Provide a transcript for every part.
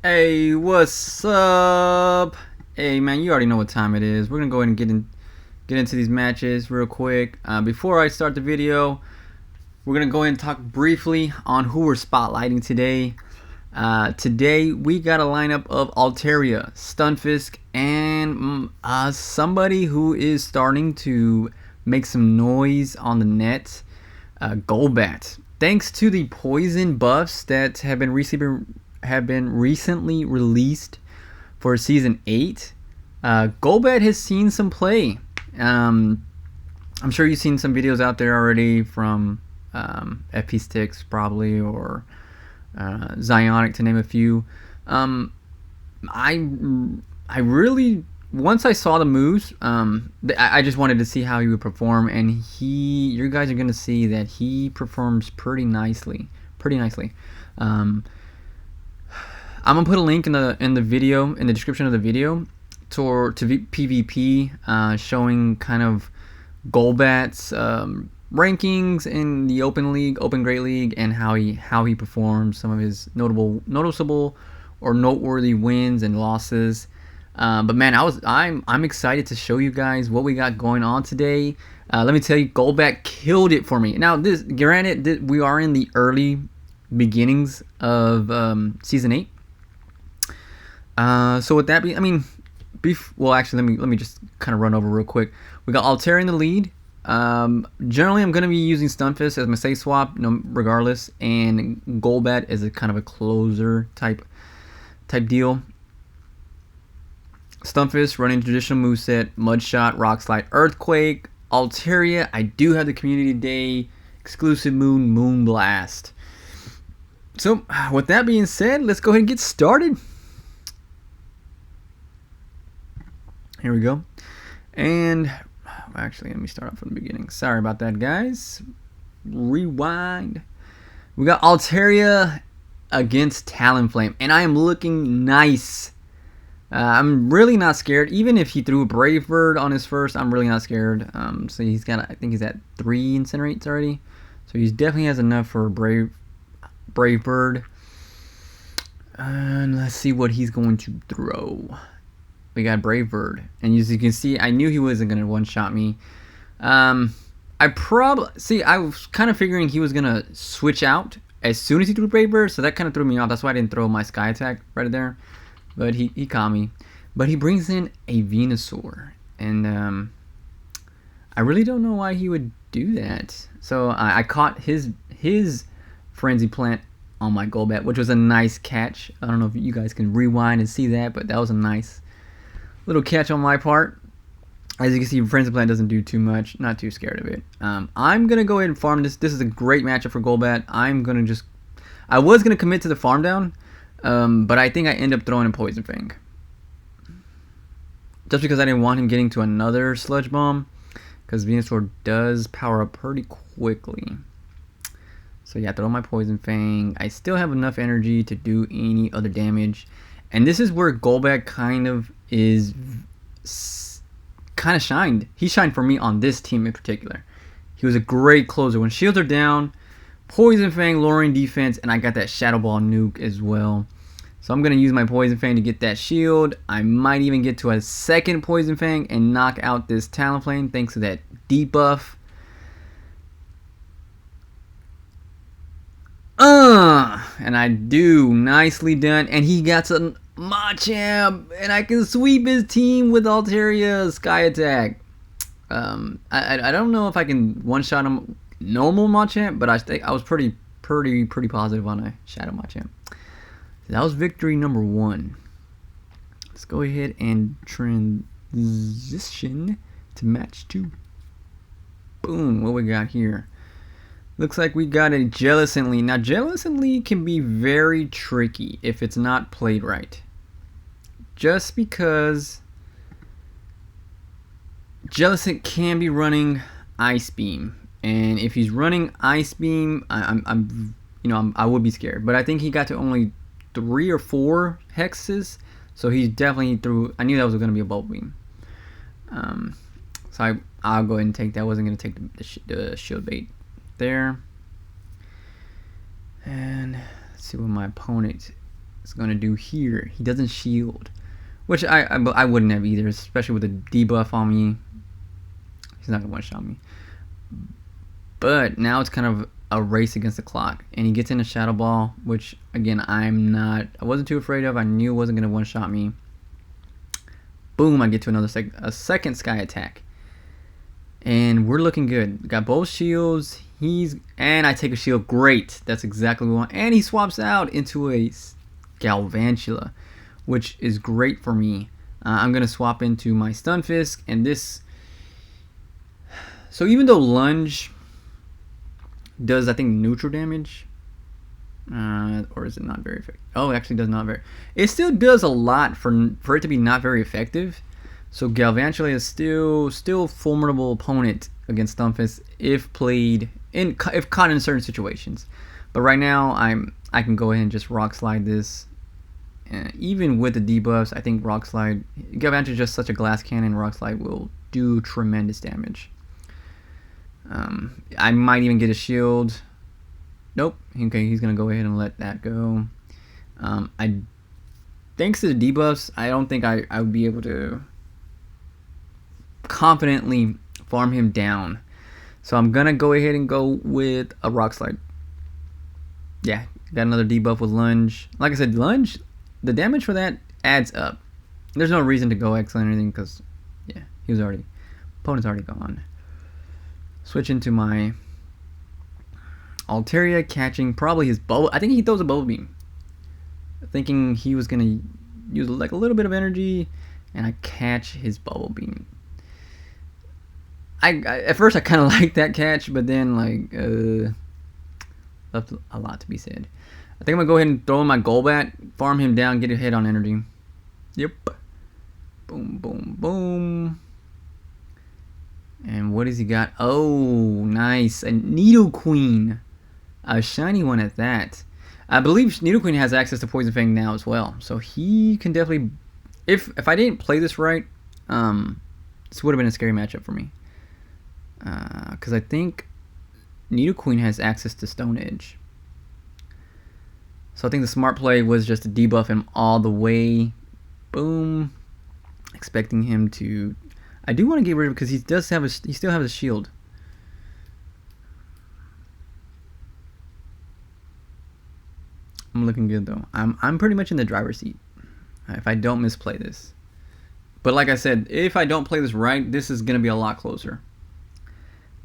Hey, what's up? Hey, man, you already know what time it is. We're gonna go ahead and get into these matches real quick. Before I start the video, we're gonna go ahead and talk briefly on who we're spotlighting today. Today we got a lineup of Altaria, Stunfisk, and somebody who is starting to make some noise on the net, Golbat. Thanks to the poison buffs that have been recently released for season 8, Golbat has seen some play. I'm sure you've seen some videos out there already from FP Sticks probably, or Zionic, to name a few. I I really, once I saw the moves, I just wanted to see how he would perform, and you guys are gonna see that he performs pretty nicely, pretty nicely. Um, I'm gonna put a link in the video, in the description of the video, to PvP, showing kind of Golbat's rankings in the Open Great League, and how he performs, some of his noticeable or noteworthy wins and losses. But man, I'm excited to show you guys what we got going on today. Let me tell you, Golbat killed it for me. Now, granted, we are in the early beginnings of season 8. So with that being, I mean, well, actually, let me just kind of run over real quick. We got Altair in the lead. Generally, I'm gonna be using Stunfisk as my safe swap, regardless, and Golbat as a kind of a closer type deal. Stunfisk running traditional moveset: Mud Shot, Rock Slide, Earthquake. Altaria, I do have the Community Day exclusive Moon Blast. So with that being said, let's go ahead and get started. Here we go. And actually, let me start off from the beginning. Sorry about that, guys. Rewind. We got Altaria against Talonflame, and I am looking nice. I'm really not scared. Even if he threw a Brave Bird on his first, I'm really not scared. So he's got, I think he's at 3 Incinerates already. So he definitely has enough for a Brave Bird. And let's see what he's going to throw. We got Brave Bird, and as you can see, I knew he wasn't gonna one-shot me. I was kind of figuring he was gonna switch out as soon as he threw Brave Bird, so that kind of threw me off. That's why I didn't throw my Sky Attack right there. But he caught me. But he brings in a Venusaur, and I really don't know why he would do that. So I caught his Frenzy Plant on my Golbat, which was a nice catch. I don't know if you guys can rewind and see that, but that was a nice little catch on my part. As you can see, Frenzy Plant doesn't do too much. Not too scared of it. I'm going to go ahead and farm this. This is a great matchup for Golbat. I was going to commit to the farm down, but I think I end up throwing a Poison Fang. Just because I didn't want him getting to another Sludge Bomb, because Venusaur does power up pretty quickly. So yeah, throw my Poison Fang. I still have enough energy to do any other damage. And this is where Golbat kind of shined. He shined for me on this team in particular. He was a great closer. When shields are down, Poison Fang, lowering defense, and I got that Shadow Ball nuke as well. So I'm going to use my Poison Fang to get that shield. I might even get to a second Poison Fang and knock out this Talonflame thanks to that debuff. And I do. Nicely done. And he got some Machamp, and I can sweep his team with Altaria Sky Attack. I don't know if I can one-shot him normal Machamp, but I was pretty positive on a Shadow Machamp. So that was victory number 1. Let's go ahead and transition to match 2. Boom, what we got here? Looks like we got a Jellicent. Now, Jellicent can be very tricky if it's not played right. Just because Jellicent can be running Ice Beam, and if he's running Ice Beam, I would be scared. But I think he got to only 3 or 4 hexes, so he definitely threw. I knew that was going to be a Bulk Beam. So I'll go ahead and take that. I wasn't going to take the shield bait there. And let's see what my opponent is going to do here. He doesn't shield, which I wouldn't have either, especially with the debuff on me. He's not going to one-shot me. But now it's kind of a race against the clock, and he gets in a Shadow Ball, which again I wasn't too afraid of. I knew it wasn't going to one-shot me. Boom! I get to a second Sky Attack, and we're looking good. Got both shields. And I take a shield. Great. That's exactly what we want. And he swaps out into a Galvantula, which is great for me. I'm gonna swap into my Stunfisk, and this. So even though Lunge does, I think, neutral damage, or is it not very effective? Oh, it actually does not very. It still does a lot for it to be not very effective. So Galvantula is still formidable opponent against Stunfisk if caught in certain situations. But right now I can go ahead and just Rock Slide this. Even with the debuffs, I think Rock Slide, Galvantula is just such a glass cannon. Rock Slide will do tremendous damage. I might even get a shield. Nope. Okay, he's gonna go ahead and let that go. Thanks to the debuffs, I don't think I would be able to confidently farm him down. So I'm gonna go ahead and go with a Rock Slide. Yeah, got another debuff with Lunge. Like I said, Lunge, the damage for that adds up. There's no reason to go excellent or anything because, yeah, opponent's already gone. Switch into my Altaria, catching probably his bubble. I think he throws a Bubble Beam, thinking he was gonna use like a little bit of energy, and I catch his Bubble Beam. I at first I kind of liked that catch, but then left a lot to be said. I think I'm gonna go ahead and throw in my Golbat, farm him down, get a hit on energy. Yep. Boom, boom, boom. And what has he got? Oh, nice. A Nidoqueen. A shiny one at that. I believe Nidoqueen has access to Poison Fang now as well. So he can definitely... If I didn't play this right, this would have been a scary matchup for me. Because I think Nidoqueen has access to Stone Edge. So I think the smart play was just to debuff him all the way. Boom. Expecting him to... I do want to get rid of him because he still has a shield. I'm looking good though. I'm pretty much in the driver's seat if I don't misplay this. But like I said, if I don't play this right, this is gonna be a lot closer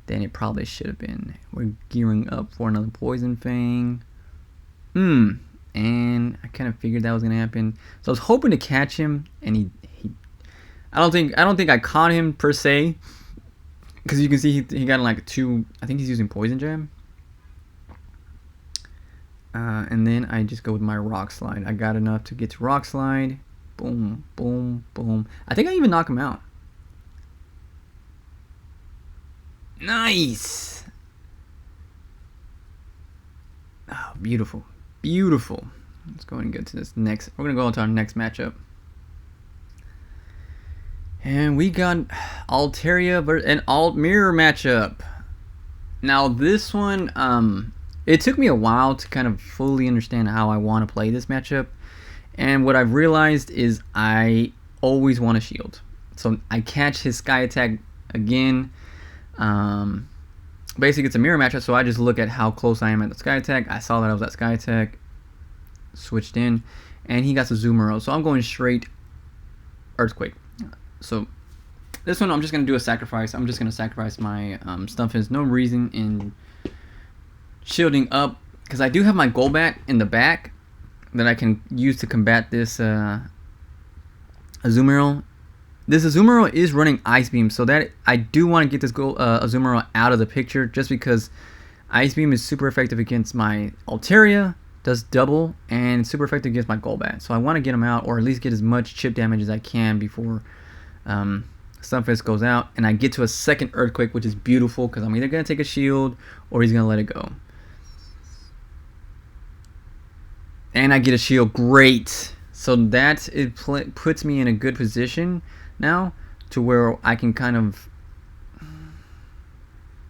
than it probably should have been. We're gearing up for another Poison Fang. And I kind of figured that was gonna happen. So I was hoping to catch him, and he I don't think I caught him per se, because you can see he got like 2. I think he's using Poison Jab. And then I just go with my Rock Slide. I got enough to get to Rock Slide. Boom, boom, boom. I think I even knock him out. Nice. Oh, beautiful, beautiful. Let's go and get to this next. We're gonna go into our next matchup. And we got Altaria versus an Alt Mirror matchup. Now this one, it took me a while to kind of fully understand how I want to play this matchup. And what I've realized is I always want to shield. So I catch his Sky Attack again. Basically it's a mirror matchup, so I just look at how close I am at the Sky Attack. I saw that I was at Sky Attack. Switched in. And he got the Zoomer. So I'm going straight Earthquake. So this one I'm just going to do a sacrifice. I'm just going to sacrifice my Stunfisk. No reason in shielding up, because I do have my Golbat in the back that I can use to combat this Azumarill. This Azumarill is running Ice Beam, so that I do want to get this Azumarill out of the picture, just because Ice Beam is super effective against my Altaria, does double, and super effective against my Golbat. So I want to get him out, or at least get as much chip damage as I can before Stunfisk goes out, and I get to a second Earthquake, which is beautiful, because I'm either going to take a shield, or he's going to let it go. And I get a shield. Great. So that puts me in a good position now to where I can kind of...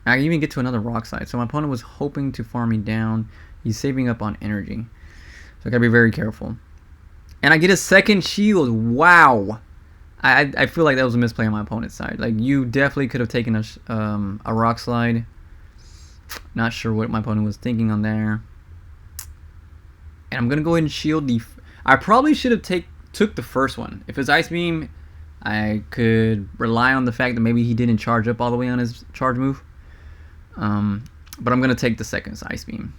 I can even get to another Rock Slide. So my opponent was hoping to farm me down. He's saving up on energy. So I got to be very careful. And I get a second shield. Wow. I feel like that was a misplay on my opponent's side. Like, you definitely could have taken a rock slide. Not sure what my opponent was thinking on there. And I'm going to go ahead and shield the... I probably should have took the first one. If it's Ice Beam, I could rely on the fact that maybe he didn't charge up all the way on his charge move. But I'm going to take the second Ice Beam.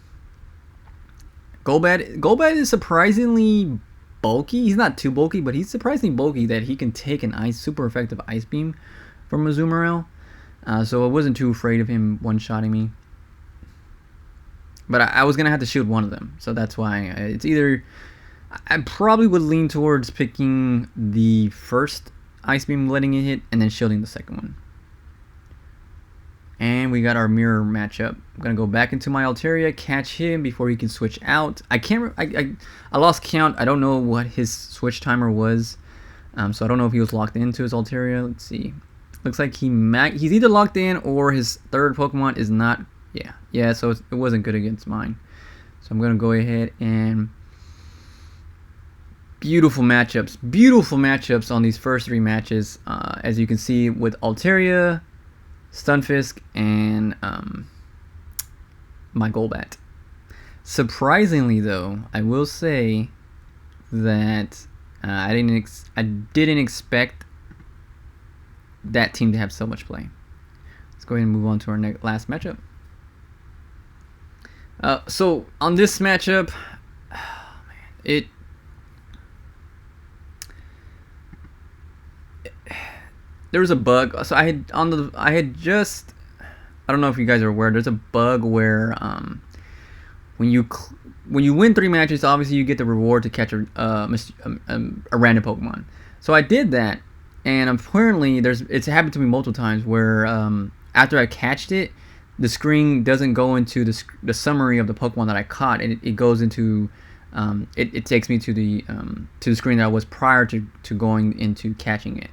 Golbat is surprisingly bulky. He's not too bulky, but he's surprisingly bulky that he can take an super effective Ice Beam from Azumarill. So I wasn't too afraid of him one-shotting me. But I was going to have to shield one of them. So that's why it's either... I probably would lean towards picking the first Ice Beam, letting it hit, and then shielding the second one. And we got our mirror matchup. I'm going to go back into my Altaria, catch him before he can switch out. I lost count. I don't know what his switch timer was. So I don't know if he was locked into his Altaria. Let's see. Looks like he's either locked in or his third Pokemon is not. Yeah, so it wasn't good against mine. So I'm going to go ahead and... Beautiful matchups on these first three matches. As you can see with Altaria, Stunfisk, and my Golbat. Surprisingly, though, I will say that I didn't expect that team to have so much play. Let's go ahead and move on to our last matchup. So on this matchup, there was a bug. So I don't know if you guys are aware. There's a bug where when you win 3 matches, obviously you get the reward to catch a random Pokemon. So I did that, and apparently it's happened to me multiple times where after I catched it, the screen doesn't go into the summary of the Pokemon that I caught, and it goes into it takes me to the screen that I was prior to going into catching it.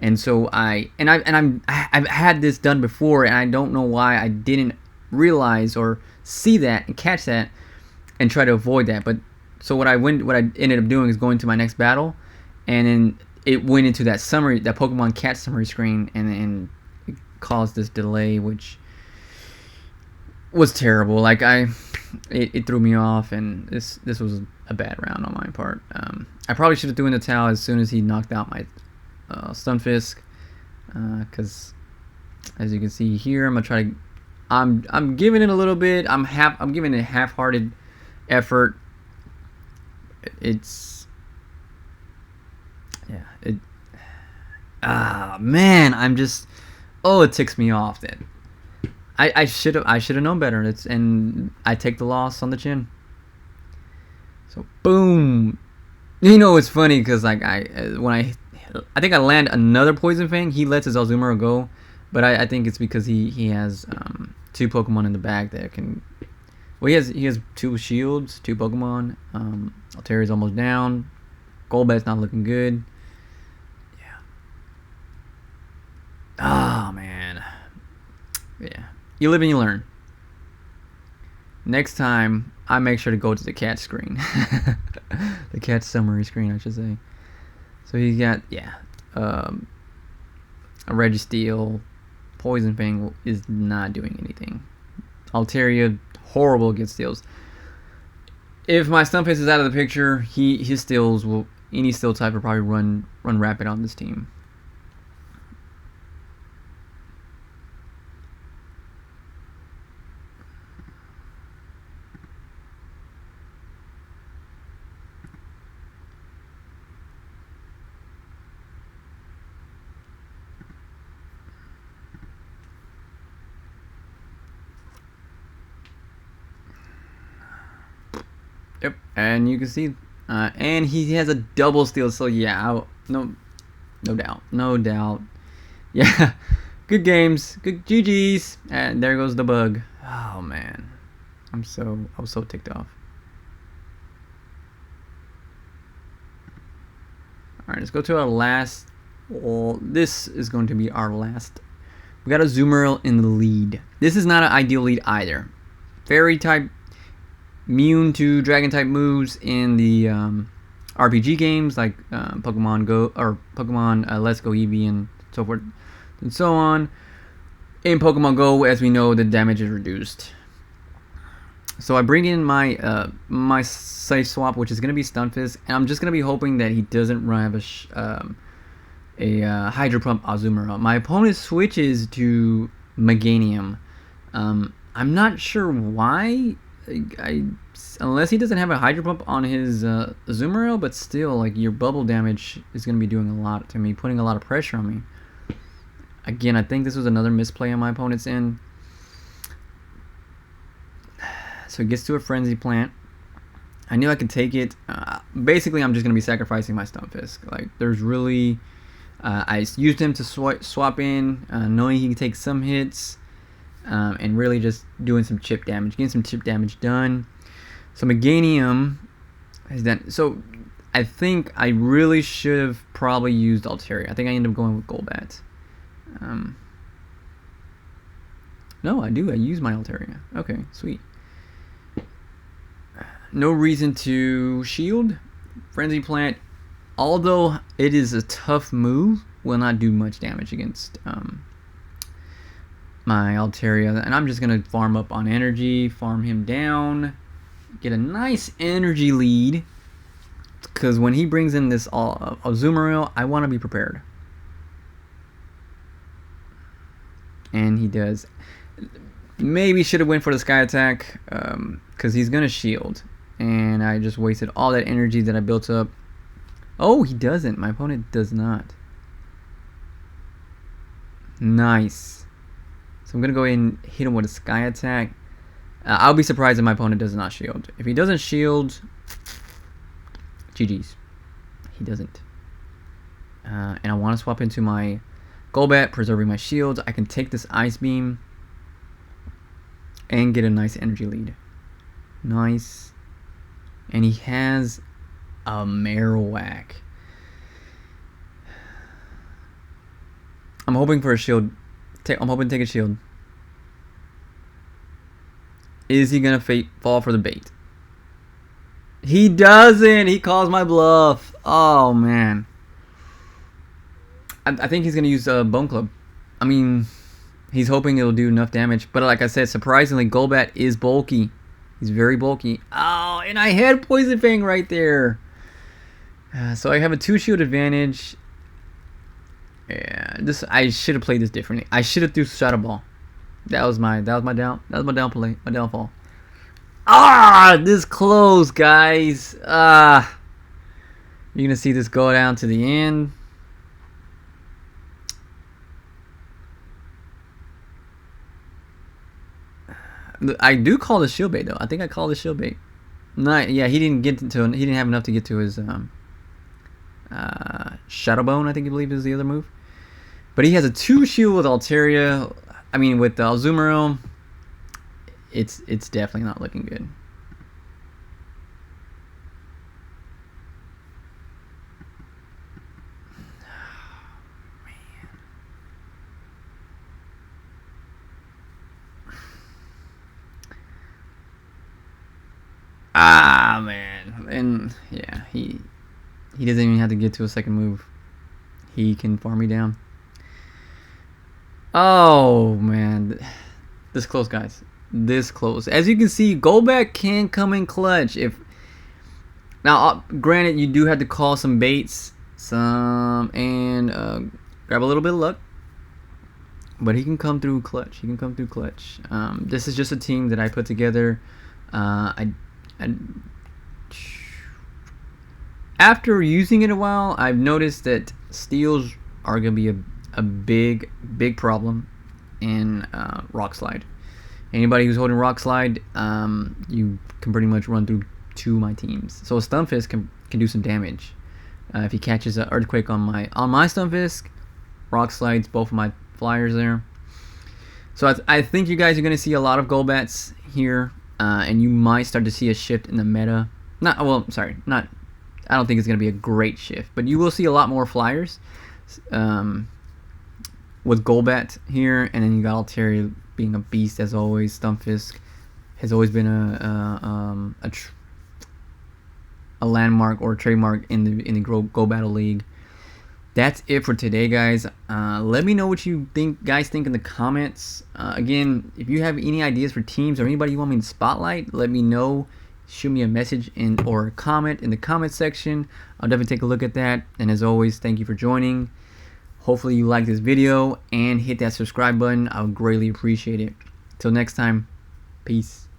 And so I've had this done before, and I don't know why I didn't realize or see that and catch that and try to avoid that. But so what I ended up doing is going to my next battle, and then it went into that Pokemon catch summary screen, and it caused this delay, which was terrible. Like it threw me off, and this was a bad round on my part. I probably should have thrown in the towel as soon as he knocked out my Stunfisk, because as you can see here, I'm gonna try to. I'm giving it a little bit. I'm giving it a half-hearted effort. Man, it ticks me off that I should have known better. And I take the loss on the chin. So boom. You know, it's funny because like I think I land another Poison Fang. He lets his Azumarill go, but I think it's because he has 2 Pokemon in the back that can. Well, he has 2 shields, 2 Pokemon. Altaria's almost down. Golbat's not looking good. Yeah. Oh man. Yeah. You live and you learn. Next time, I make sure to go to the catch screen, the catch summary screen, I should say. So he got, a Registeel. Poison Fang is not doing anything. Altaria, horrible against steals. If my Stunfisk is out of the picture, his steals will, any steel type will probably run rapid on this team. Yep, and you can see, and he has a double steal. So yeah, no doubt. Yeah, good games, good GGs, and there goes the bug. Oh man, I was so ticked off. All right, let's go to our last. Well, this is going to be our last. We got a Azumarill in the lead. This is not an ideal lead either. Fairy type. Immune to dragon type moves in the RPG games like Pokemon Go or Pokemon Let's Go Eevee and so forth and so on. In Pokemon Go, as we know, the damage is reduced. So I bring in my my safe swap, which is going to be Stunfisk, and I'm just going to be hoping that he doesn't have a Hydro Pump Azumarill. My opponent switches to Meganium. I'm not sure why. Unless he doesn't have a Hydro Pump on his Azumarill, but still, like, your bubble damage is going to be doing a lot to me, putting a lot of pressure on me. Again, I think this was another misplay on my opponent's end. So it gets to a Frenzy Plant. I knew I could take it. Basically, I'm just going to be sacrificing my Stunfisk. Like, there's really... I used him to swap in, knowing he can take some hits, and really just doing some chip damage. Getting some chip damage done. So Meganium has done... So I think I really should have probably used Altaria. I think I ended up going with Golbat. No, I do. I use my Altaria. Okay, sweet. No reason to shield. Frenzy Plant, although it is a tough move, will not do much damage against my Altaria. And I'm just going to farm up on energy, farm him down, get a nice energy lead. Because when he brings in this Azumarill, I want to be prepared. And he does. Maybe should have went for the Sky Attack, because he's going to shield. And I just wasted all that energy that I built up. Oh, he doesn't. My opponent does not. Nice. So I'm going to go ahead and hit him with a Sky Attack. I'll be surprised if my opponent does not shield. If he doesn't shield, GG's. He doesn't. And I want to swap into my Golbat, preserving my shields. I can take this Ice Beam and get a nice energy lead. Nice. And he has a Marowak. I'm hoping for a shield. I'm hoping to take a shield. Is he going to fall for the bait? He doesn't. He calls my bluff. Oh, man. I think he's going to use Bone Club. I mean, he's hoping it'll do enough damage. But like I said, surprisingly, Golbat is bulky. He's very bulky. Oh, and I had Poison Fang right there. So I have a 2-shield advantage. Yeah, I should have played this differently. I should have threw Shadow Ball. That was my downfall. Ah, this close, guys. You're gonna see this go down to the end. I do call the shield bait though. I think I called the shield bait. Yeah, he didn't have enough to get to his Shadow Bone, I think I believe is the other move. But he has a 2-shield with Altaria. I mean, with the Azumarill, it's definitely not looking good. Ah, man. And yeah, he doesn't even have to get to a second move. He can farm me down. Oh, man. This close, guys. This close. As you can see, Golbat can come in clutch. Now, granted, you do have to call some baits, and grab a little bit of luck. But he can come through clutch. This is just a team that I put together. After using it a while, I've noticed that steals are going to be a big problem in Rock Slide. Anybody who's holding Rock Slide, you can pretty much run through 2 of my teams. So a Stunfisk can do some damage. If he catches an Earthquake on my Stunfisk, Rock Slides both of my flyers there. So I think you guys are going to see a lot of Golbats here. And you might start to see a shift in the meta. I don't think it's going to be a great shift, but you will see a lot more flyers with Golbat here, and then you got Altaria being a beast as always. Stunfisk has always been a landmark or a trademark in the Go Battle League. That's it for today, guys. Let me know what you guys think in the comments. Again, if you have any ideas for teams or anybody you want me to spotlight, let me know. Shoot me a message or a comment in the comment section. I'll definitely take a look at that. And as always, thank you for joining. Hopefully you like this video and hit that subscribe button. I would greatly appreciate it. Till next time, peace.